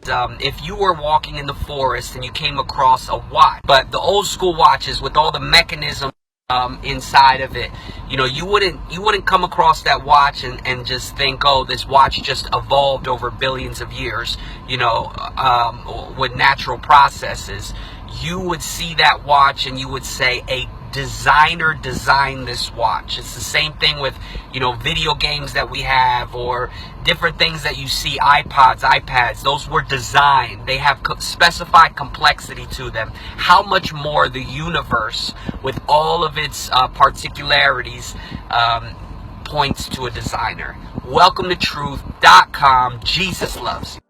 If you were walking in the forest and you came across a watch, but the old school watches with all the mechanism inside of it, you wouldn't come across that watch and just think, oh, this watch just evolved over billions of years, with natural processes. You would see that watch and you would say a designer designed this watch. It's the same thing with video games that we have, or different things that you see, iPads. Those were designed. They have specified complexity to them. How much more the universe, with all of its particularities, points to a designer. Welcome to truth.com. Jesus loves you.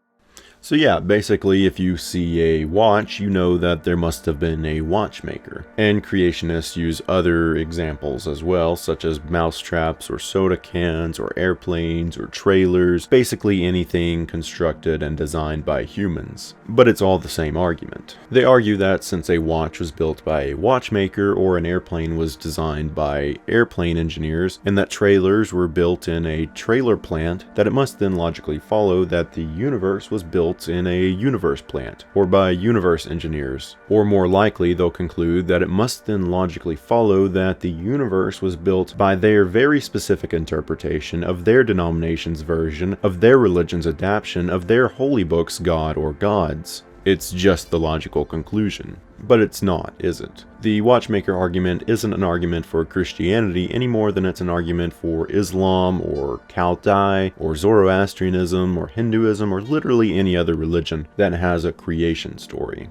So yeah, basically if you see a watch, you know that there must have been a watchmaker. And creationists use other examples as well, such as mousetraps or soda cans or airplanes or trailers, basically anything constructed and designed by humans. But it's all the same argument. They argue that since a watch was built by a watchmaker or an airplane was designed by airplane engineers, and that trailers were built in a trailer plant, that it must then logically follow that the universe was built in a universe plant, or by universe engineers. Or more likely, they'll conclude that it must then logically follow that the universe was built by their very specific interpretation of their denomination's version of their religion's adaptation of their holy book's god or gods. It's just the logical conclusion. But it's not, is it? The watchmaker argument isn't an argument for Christianity any more than it's an argument for Islam or Chaldai or Zoroastrianism or Hinduism or literally any other religion that has a creation story.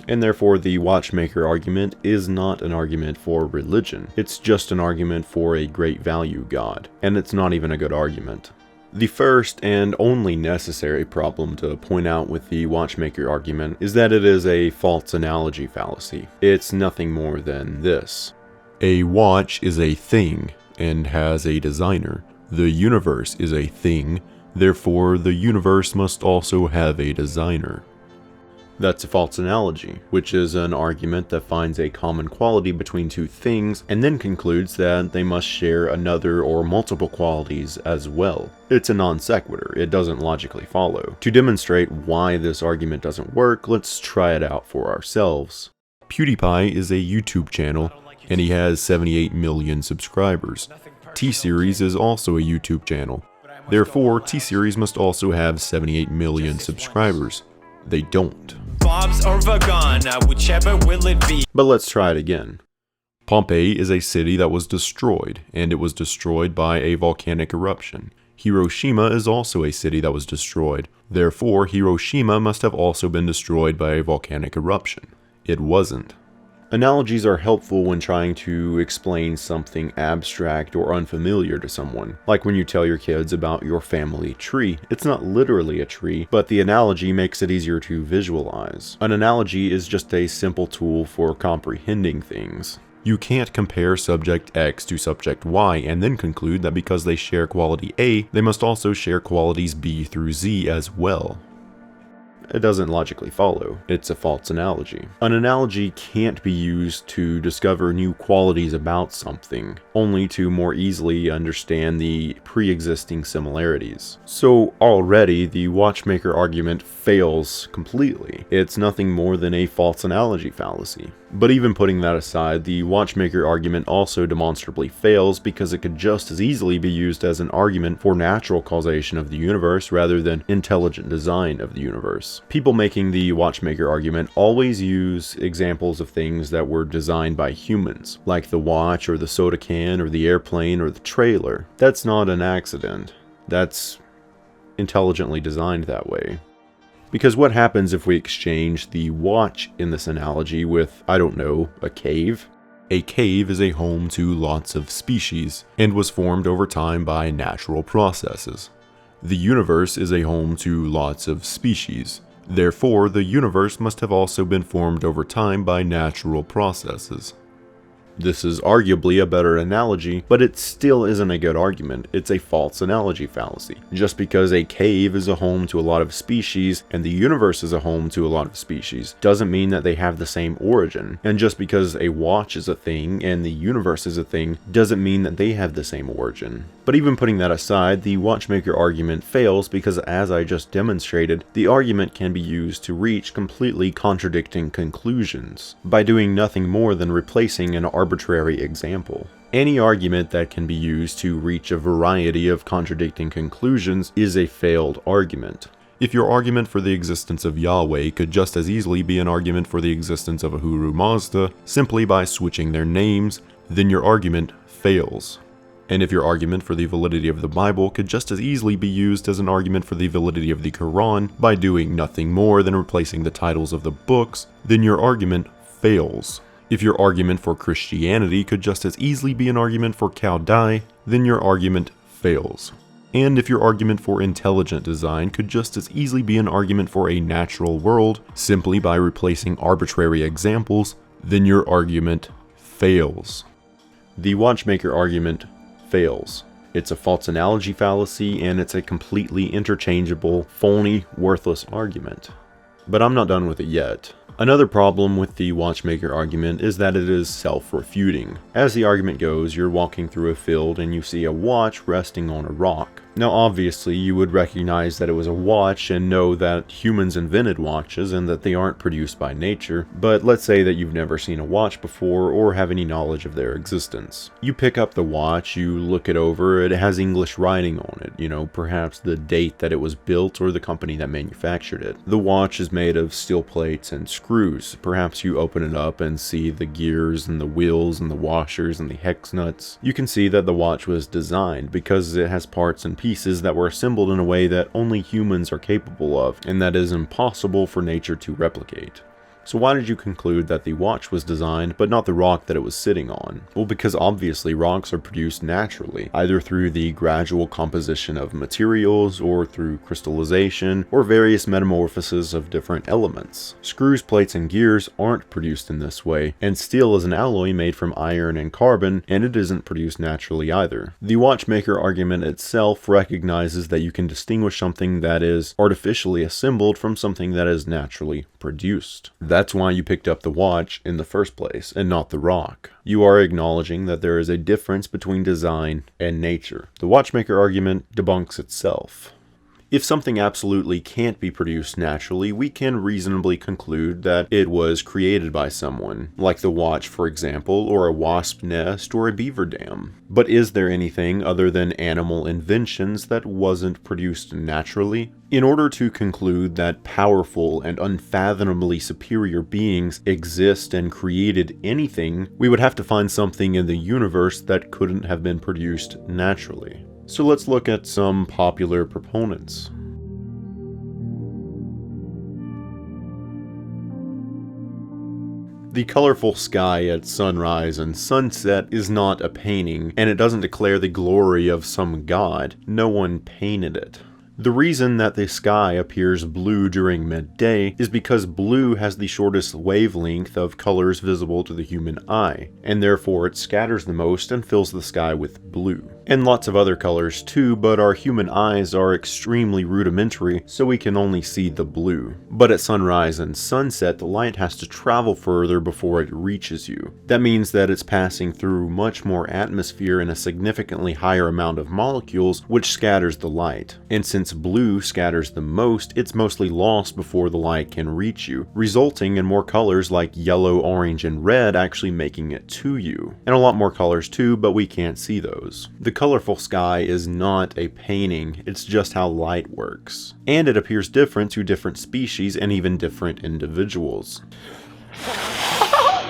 And therefore the watchmaker argument is not an argument for religion. It's just an argument for a great value god. And it's not even a good argument. The first and only necessary problem to point out with the watchmaker argument is that it is a false analogy fallacy. It's nothing more than this. A watch is a thing and has a designer. The universe is a thing, therefore the universe must also have a designer. That's a false analogy, which is an argument that finds a common quality between two things and then concludes that they must share another or multiple qualities as well. It's a non sequitur, it doesn't logically follow. To demonstrate why this argument doesn't work, let's try it out for ourselves. PewDiePie is a YouTube channel, and he has 78 million subscribers. T-Series is also a YouTube channel. Therefore, T-Series must also have 78 million subscribers. They don't. Bob's or Vagana, whichever will it be. But let's try it again. Pompeii is a city that was destroyed, and it was destroyed by a volcanic eruption. Hiroshima is also a city that was destroyed. Therefore, Hiroshima must have also been destroyed by a volcanic eruption. It wasn't. Analogies are helpful when trying to explain something abstract or unfamiliar to someone. Like when you tell your kids about your family tree. It's not literally a tree, but the analogy makes it easier to visualize. An analogy is just a simple tool for comprehending things. You can't compare subject X to subject Y and then conclude that because they share quality A, they must also share qualities B through Z as well. It doesn't logically follow. It's a false analogy. An analogy can't be used to discover new qualities about something, only to more easily understand the pre-existing similarities. So already, the watchmaker argument fails completely. It's nothing more than a false analogy fallacy. But even putting that aside, the watchmaker argument also demonstrably fails because it could just as easily be used as an argument for natural causation of the universe rather than intelligent design of the universe. People making the watchmaker argument always use examples of things that were designed by humans, like the watch or the soda can or the airplane or the trailer. That's not an accident. That's intelligently designed that way. Because what happens if we exchange the watch in this analogy with, I don't know, a cave? A cave is a home to lots of species, and was formed over time by natural processes. The universe is a home to lots of species. Therefore, the universe must have also been formed over time by natural processes. This is arguably a better analogy, but it still isn't a good argument. It's a false analogy fallacy. Just because a cave is a home to a lot of species and the universe is a home to a lot of species doesn't mean that they have the same origin. And just because a watch is a thing and the universe is a thing doesn't mean that they have the same origin. But even putting that aside, the watchmaker argument fails because, as I just demonstrated, the argument can be used to reach completely contradicting conclusions by doing nothing more than replacing an arbitrary example. Any argument that can be used to reach a variety of contradicting conclusions is a failed argument. If your argument for the existence of Yahweh could just as easily be an argument for the existence of Ahura Mazda simply by switching their names, then your argument fails. And if your argument for the validity of the Bible could just as easily be used as an argument for the validity of the Quran by doing nothing more than replacing the titles of the books, then your argument fails. If your argument for Christianity could just as easily be an argument for Cao Dai, then your argument fails. And if your argument for intelligent design could just as easily be an argument for a natural world simply by replacing arbitrary examples, then your argument fails. The watchmaker argument fails. It's a false analogy fallacy, and it's a completely interchangeable, phony, worthless argument. But I'm not done with it yet. Another problem with the watchmaker argument is that it is self-refuting. As the argument goes, you're walking through a field and you see a watch resting on a rock. Now obviously you would recognize that it was a watch and know that humans invented watches and that they aren't produced by nature, but let's say that you've never seen a watch before or have any knowledge of their existence. You pick up the watch, you look it over, it has English writing on it, perhaps the date that it was built or the company that manufactured it. The watch is made of steel plates and screws. Perhaps you open it up and see the gears and the wheels and the washers and the hex nuts. You can see that the watch was designed because it has parts and pieces that were assembled in a way that only humans are capable of, and that is impossible for nature to replicate. So why did you conclude that the watch was designed, but not the rock that it was sitting on? Well, because obviously rocks are produced naturally, either through the gradual composition of materials, or through crystallization, or various metamorphoses of different elements. Screws, plates, and gears aren't produced in this way, and steel is an alloy made from iron and carbon, and it isn't produced naturally either. The watchmaker argument itself recognizes that you can distinguish something that is artificially assembled from something that is naturally produced. That's why you picked up the watch in the first place, and not the rock. You are acknowledging that there is a difference between design and nature. The watchmaker argument debunks itself. If something absolutely can't be produced naturally, we can reasonably conclude that it was created by someone, like the watch, for example, or a wasp nest, or a beaver dam. But is there anything other than animal inventions that wasn't produced naturally? In order to conclude that powerful and unfathomably superior beings exist and created anything, we would have to find something in the universe that couldn't have been produced naturally. So let's look at some popular proponents. The colorful sky at sunrise and sunset is not a painting, and it doesn't declare the glory of some god. No one painted it. The reason that the sky appears blue during midday is because blue has the shortest wavelength of colors visible to the human eye, and therefore it scatters the most and fills the sky with blue. And lots of other colors too, but our human eyes are extremely rudimentary, so we can only see the blue. But at sunrise and sunset, the light has to travel further before it reaches you. That means that it's passing through much more atmosphere and a significantly higher amount of molecules, which scatters the light. And since blue scatters the most, it's mostly lost before the light can reach you, resulting in more colors like yellow, orange, and red actually making it to you. And a lot more colors too, but we can't see those. The colorful sky is not a painting, it's just how light works. And it appears different to different species and even different individuals.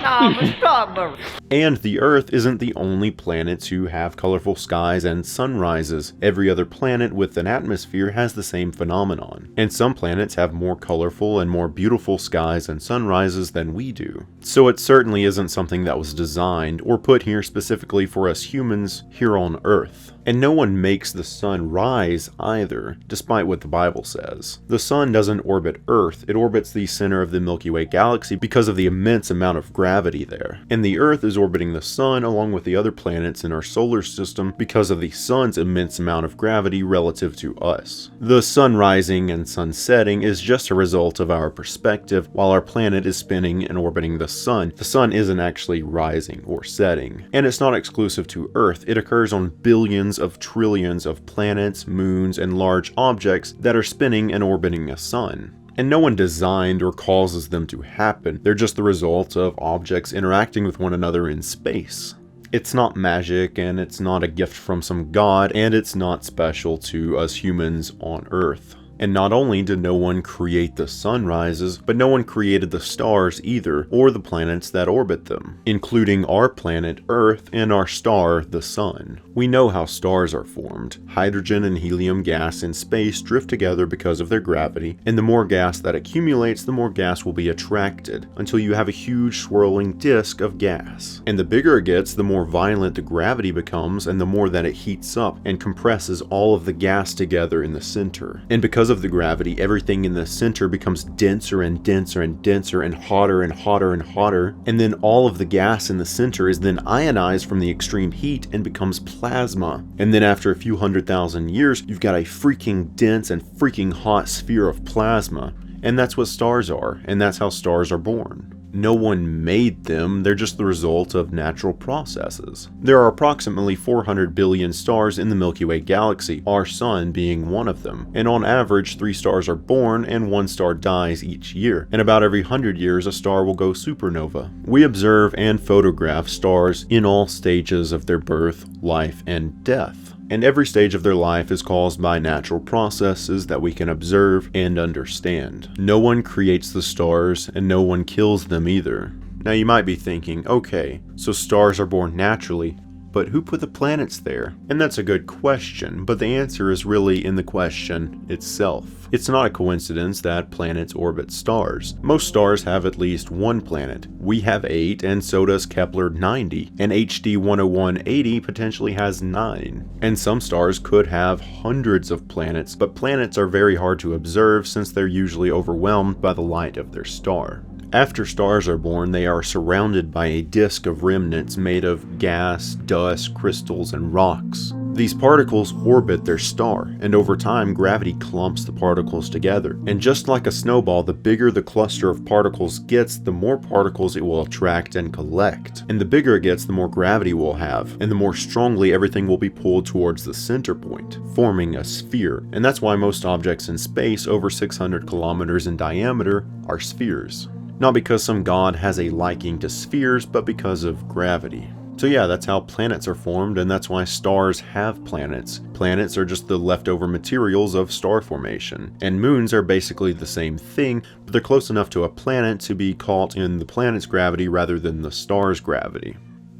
And the Earth isn't the only planet to have colorful skies and sunrises. Every other planet with an atmosphere has the same phenomenon. And some planets have more colorful and more beautiful skies and sunrises than we do. So it certainly isn't something that was designed or put here specifically for us humans here on Earth. And no one makes the sun rise either, despite what the Bible says. The sun doesn't orbit Earth, it orbits the center of the Milky Way galaxy because of the immense amount of gravity there. And the Earth is orbiting the sun along with the other planets in our solar system because of the sun's immense amount of gravity relative to us. The sun rising and sun setting is just a result of our perspective. While our planet is spinning and orbiting the sun isn't actually rising or setting. And it's not exclusive to Earth, it occurs on billions of trillions of planets, moons, and large objects that are spinning and orbiting a sun. And no one designed or causes them to happen, they're just the result of objects interacting with one another in space. It's not magic, and it's not a gift from some god, and it's not special to us humans on Earth. And not only did no one create the sunrises, but no one created the stars either, or the planets that orbit them, including our planet Earth and our star, the sun. We know how stars are formed. Hydrogen and helium gas in space drift together because of their gravity, and the more gas that accumulates, the more gas will be attracted, until you have a huge swirling disk of gas. And the bigger it gets, the more violent the gravity becomes, and the more that it heats up and compresses all of the gas together in the center. And because of the gravity, everything in the center becomes denser and denser and denser and hotter and hotter and hotter, and then all of the gas in the center is then ionized from the extreme heat and becomes plasma. And then after a few 100,000 years, you've got a freaking dense and freaking hot sphere of plasma. And that's what stars are, and that's how stars are born. No one made them, they're just the result of natural processes. There are approximately 400 billion stars in the Milky Way galaxy, our sun being one of them. And on average, 3 stars are born and 1 star dies each year. And about every 100 years, a star will go supernova. We observe and photograph stars in all stages of their birth, life, and death. And every stage of their life is caused by natural processes that we can observe and understand. No one creates the stars, and no one kills them either. Now you might be thinking, okay, so stars are born naturally, but who put the planets there? And that's a good question, but the answer is really in the question itself. It's not a coincidence that planets orbit stars. Most stars have at least one planet. We have 8, and so does Kepler 90, and HD 10180 potentially has 9. And some stars could have hundreds of planets, but planets are very hard to observe since they're usually overwhelmed by the light of their star. After stars are born, they are surrounded by a disk of remnants made of gas, dust, crystals, and rocks. These particles orbit their star, and over time gravity clumps the particles together. And just like a snowball, the bigger the cluster of particles gets, the more particles it will attract and collect. And the bigger it gets, the more gravity it will have, and the more strongly everything will be pulled towards the center point, forming a sphere. And that's why most objects in space over 600 kilometers in diameter are spheres. Not because some god has a liking to spheres, but because of gravity. So yeah, that's how planets are formed, and that's why stars have planets. Planets are just the leftover materials of star formation. And moons are basically the same thing, but they're close enough to a planet to be caught in the planet's gravity rather than the star's gravity.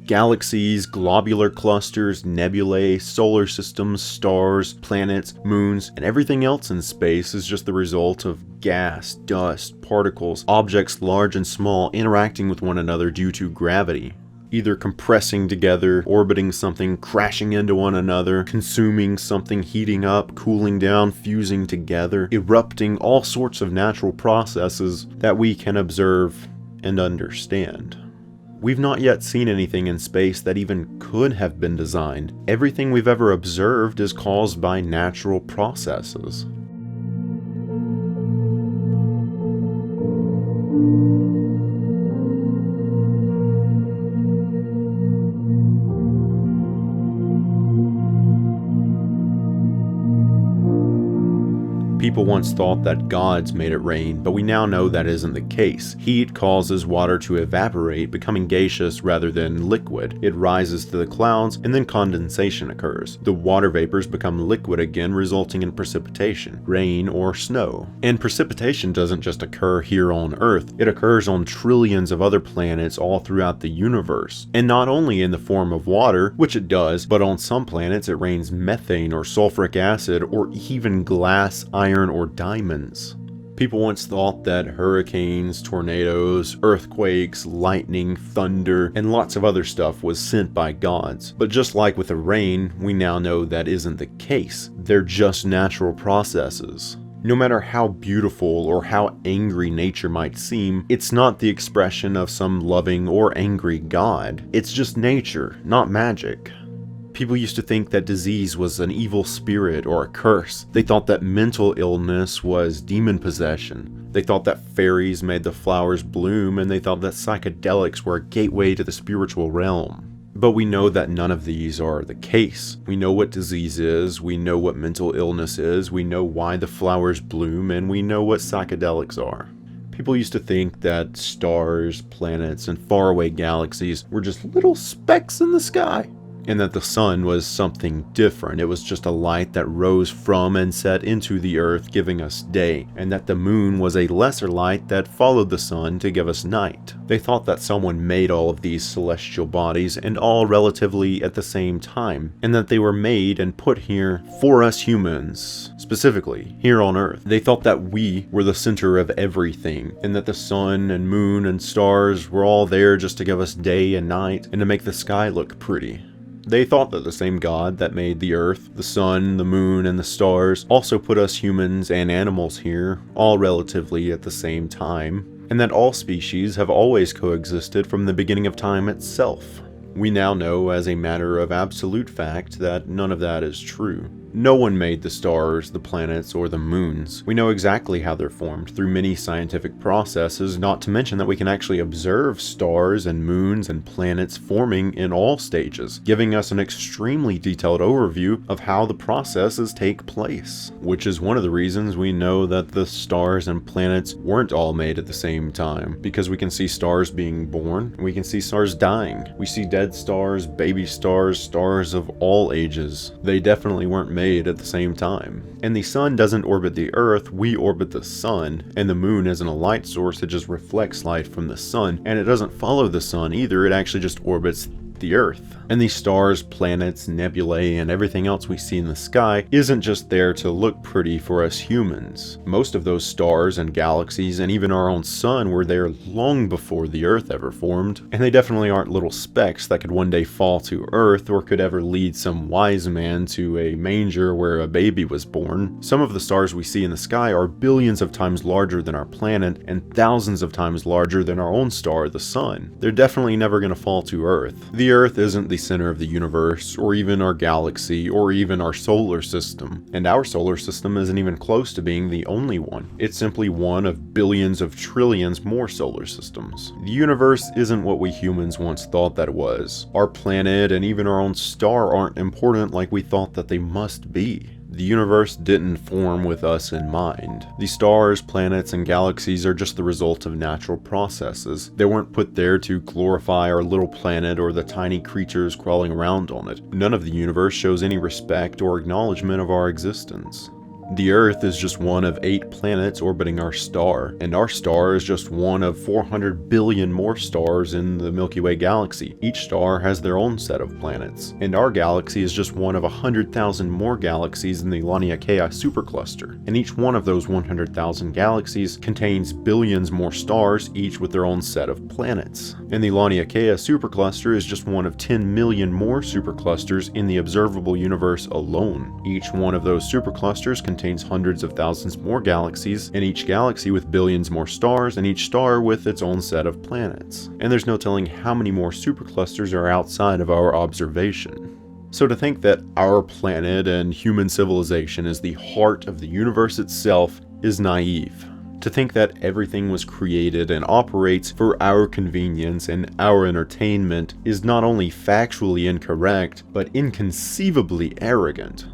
Galaxies, globular clusters, nebulae, solar systems, stars, planets, moons, and everything else in space is just the result of gas, dust, particles, objects large and small interacting with one another due to gravity. Either compressing together, orbiting something, crashing into one another, consuming something, heating up, cooling down, fusing together, erupting, all sorts of natural processes that we can observe and understand. We've not yet seen anything in space that even could have been designed. Everything we've ever observed is caused by natural processes. People once thought that gods made it rain, but we now know that isn't the case. Heat causes water to evaporate, becoming gaseous rather than liquid. It rises to the clouds, and then condensation occurs. The water vapors become liquid again, resulting in precipitation, rain, or snow. And precipitation doesn't just occur here on Earth, it occurs on trillions of other planets all throughout the universe. And not only in the form of water, which it does, but on some planets it rains methane or sulfuric acid or even glass, iron, or diamonds. People once thought that hurricanes, tornadoes, earthquakes, lightning, thunder, and lots of other stuff was sent by gods. But just like with the rain, we now know that isn't the case. They're just natural processes. No matter how beautiful or how angry nature might seem, it's not the expression of some loving or angry god. It's just nature, not magic. People used to think that disease was an evil spirit or a curse. They thought that mental illness was demon possession. They thought that fairies made the flowers bloom, and they thought that psychedelics were a gateway to the spiritual realm. But we know that none of these are the case. We know what disease is, we know what mental illness is, we know why the flowers bloom, and we know what psychedelics are. People used to think that stars, planets, and faraway galaxies were just little specks in the sky, and that the sun was something different. It was just a light that rose from and set into the earth, giving us day, and that the moon was a lesser light that followed the sun to give us night. They thought that someone made all of these celestial bodies, and all relatively at the same time, and that they were made and put here for us humans, specifically here on earth. They thought that we were the center of everything, and that the sun and moon and stars were all there just to give us day and night, and to make the sky look pretty. They thought that the same God that made the earth, the sun, the moon, and the stars also put us humans and animals here, all relatively at the same time, and that all species have always coexisted from the beginning of time itself. We now know as a matter of absolute fact that none of that is true. No one made the stars, the planets, or the moons. We know exactly how they're formed through many scientific processes, not to mention that we can actually observe stars and moons and planets forming in all stages, giving us an extremely detailed overview of how the processes take place. Which is one of the reasons we know that the stars and planets weren't all made at the same time, because we can see stars being born, and we can see stars dying. We see dead stars, baby stars, stars of all ages. They definitely weren't made at the same time. And the sun doesn't orbit the earth, we orbit the sun, and the moon isn't a light source, it just reflects light from the sun, and it doesn't follow the sun either, it actually just orbits the earth. And these stars, planets, nebulae, and everything else we see in the sky isn't just there to look pretty for us humans. Most of those stars and galaxies and even our own sun were there long before the earth ever formed, and they definitely aren't little specks that could one day fall to earth or could ever lead some wise man to a manger where a baby was born. Some of the stars we see in the sky are billions of times larger than our planet and thousands of times larger than our own star, the sun. They're definitely never going to fall to earth. The earth isn't the center of the universe, or even our galaxy, or even our solar system. And our solar system isn't even close to being the only one. It's simply one of billions of trillions more solar systems. The universe isn't what we humans once thought that it was. Our planet and even our own star aren't important like we thought that they must be. The universe didn't form with us in mind. The stars, planets, and galaxies are just the result of natural processes. They weren't put there to glorify our little planet or the tiny creatures crawling around on it. None of the universe shows any respect or acknowledgement of our existence. The Earth is just one of 8 planets orbiting our star, and our star is just one of 400 billion more stars in the Milky Way galaxy. Each star has their own set of planets, and our galaxy is just one of 100,000 more galaxies in the Laniakea supercluster, and each one of those 100,000 galaxies contains billions more stars, each with their own set of planets. And the Laniakea supercluster is just one of 10 million more superclusters in the observable universe alone. Each one of those superclusters contains hundreds of thousands more galaxies, and each galaxy with billions more stars, and each star with its own set of planets. And there's no telling how many more superclusters are outside of our observation. So to think that our planet and human civilization is the heart of the universe itself is naive. To think that everything was created and operates for our convenience and our entertainment is not only factually incorrect, but inconceivably arrogant.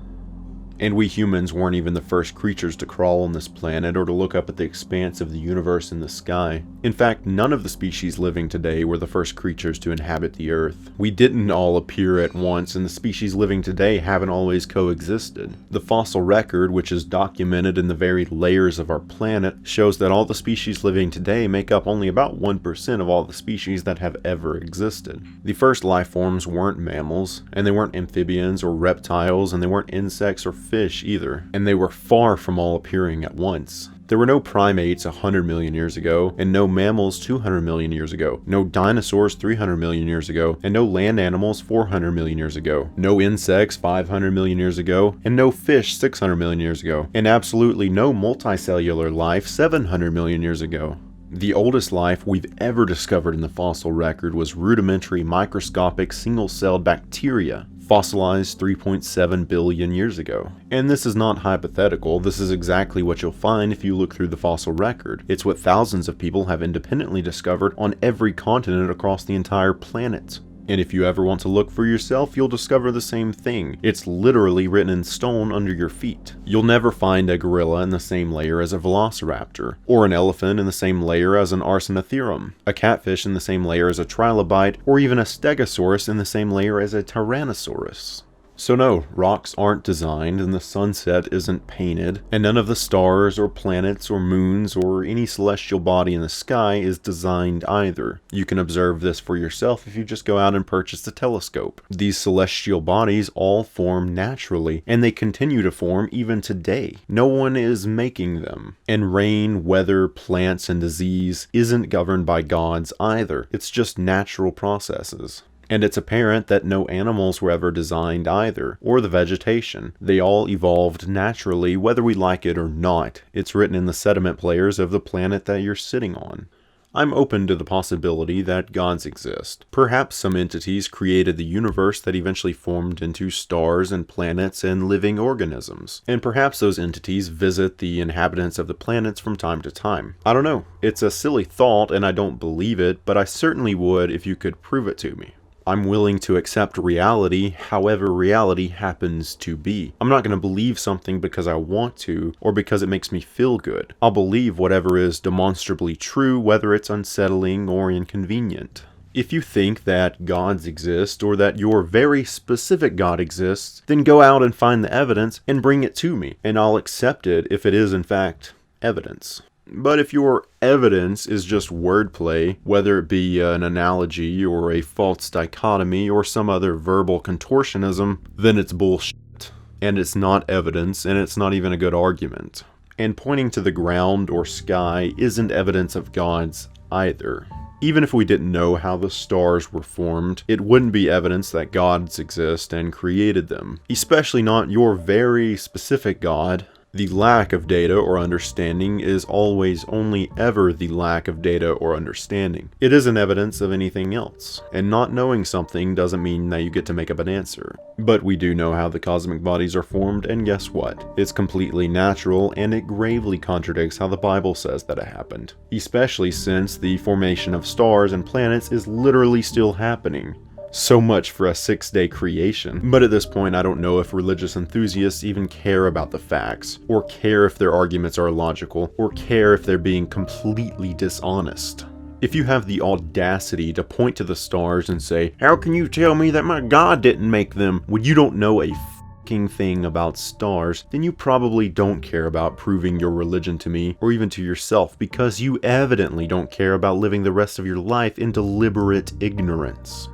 And we humans weren't even the first creatures to crawl on this planet or to look up at the expanse of the universe in the sky. In fact, none of the species living today were the first creatures to inhabit the Earth. We didn't all appear at once, and the species living today haven't always coexisted. The fossil record, which is documented in the very layers of our planet, shows that all the species living today make up only about 1% of all the species that have ever existed. The first life forms weren't mammals, and they weren't amphibians or reptiles, and they weren't insects or fish either, and they were far from all appearing at once. There were no primates 100 million years ago, and no mammals 200 million years ago, no dinosaurs 300 million years ago, and no land animals 400 million years ago, no insects 500 million years ago, and no fish 600 million years ago, and absolutely no multicellular life 700 million years ago. The oldest life we've ever discovered in the fossil record was rudimentary microscopic single-celled bacteria, fossilized 3.7 billion years ago. And this is not hypothetical, this is exactly what you'll find if you look through the fossil record. It's what thousands of people have independently discovered on every continent across the entire planet. And if you ever want to look for yourself, you'll discover the same thing. It's literally written in stone under your feet. You'll never find a gorilla in the same layer as a velociraptor, or an elephant in the same layer as an arsinotherum, a catfish in the same layer as a trilobite, or even a stegosaurus in the same layer as a tyrannosaurus. So no, rocks aren't designed, and the sunset isn't painted, and none of the stars or planets or moons or any celestial body in the sky is designed either. You can observe this for yourself if you just go out and purchase a telescope. These celestial bodies all form naturally, and they continue to form even today. No one is making them. And rain, weather, plants, and disease isn't governed by gods either. It's just natural processes. And it's apparent that no animals were ever designed either, or the vegetation. They all evolved naturally, whether we like it or not. It's written in the sediment players of the planet that you're sitting on. I'm open to the possibility that gods exist. Perhaps some entities created the universe that eventually formed into stars and planets and living organisms. And perhaps those entities visit the inhabitants of the planets from time to time. I don't know. It's a silly thought and I don't believe it, but I certainly would if you could prove it to me. I'm willing to accept reality, however reality happens to be. I'm not going to believe something because I want to, or because it makes me feel good. I'll believe whatever is demonstrably true, whether it's unsettling or inconvenient. If you think that gods exist, or that your very specific God exists, then go out and find the evidence and bring it to me, and I'll accept it if it is in fact evidence. But if your evidence is just wordplay, whether it be an analogy or a false dichotomy or some other verbal contortionism, then it's bullshit. And it's not evidence, and it's not even a good argument. And pointing to the ground or sky isn't evidence of gods either. Even if we didn't know how the stars were formed, it wouldn't be evidence that gods exist and created them. Especially not your very specific God. The lack of data or understanding is always only ever the lack of data or understanding. It isn't evidence of anything else, and not knowing something doesn't mean that you get to make up an answer. But we do know how the cosmic bodies are formed, and guess what? It's completely natural, and it gravely contradicts how the Bible says that it happened. Especially since the formation of stars and planets is literally still happening. So much for a 6-day creation. But at this point, I don't know if religious enthusiasts even care about the facts, or care if their arguments are illogical, or care if they're being completely dishonest. If you have the audacity to point to the stars and say, "How can you tell me that my God didn't make them?" when you don't know a fucking thing about stars, then you probably don't care about proving your religion to me, or even to yourself, because you evidently don't care about living the rest of your life in deliberate ignorance.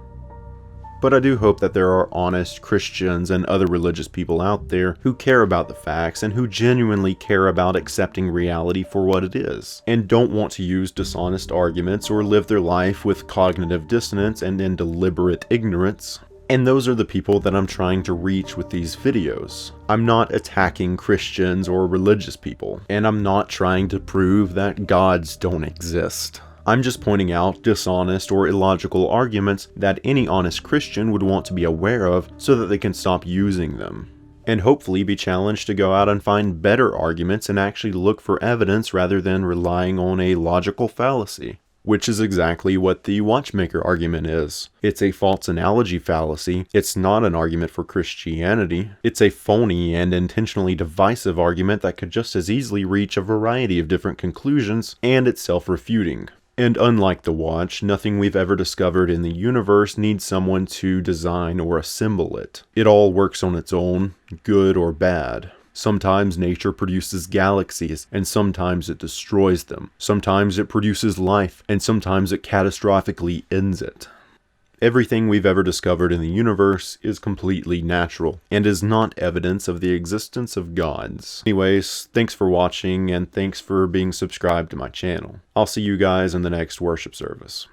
But I do hope that there are honest Christians and other religious people out there who care about the facts and who genuinely care about accepting reality for what it is, and don't want to use dishonest arguments or live their life with cognitive dissonance and in deliberate ignorance. And those are the people that I'm trying to reach with these videos. I'm not attacking Christians or religious people, and I'm not trying to prove that gods don't exist. I'm just pointing out dishonest or illogical arguments that any honest Christian would want to be aware of so that they can stop using them. And hopefully be challenged to go out and find better arguments and actually look for evidence rather than relying on a logical fallacy. Which is exactly what the Watchmaker argument is. It's a false analogy fallacy. It's not an argument for Christianity. It's a phony and intentionally divisive argument that could just as easily reach a variety of different conclusions, and it's self-refuting. And unlike the watch, nothing we've ever discovered in the universe needs someone to design or assemble it. It all works on its own, good or bad. Sometimes nature produces galaxies, and sometimes it destroys them. Sometimes it produces life, and sometimes it catastrophically ends it. Everything we've ever discovered in the universe is completely natural and is not evidence of the existence of gods. Anyways, thanks for watching and thanks for being subscribed to my channel. I'll see you guys in the next worship service.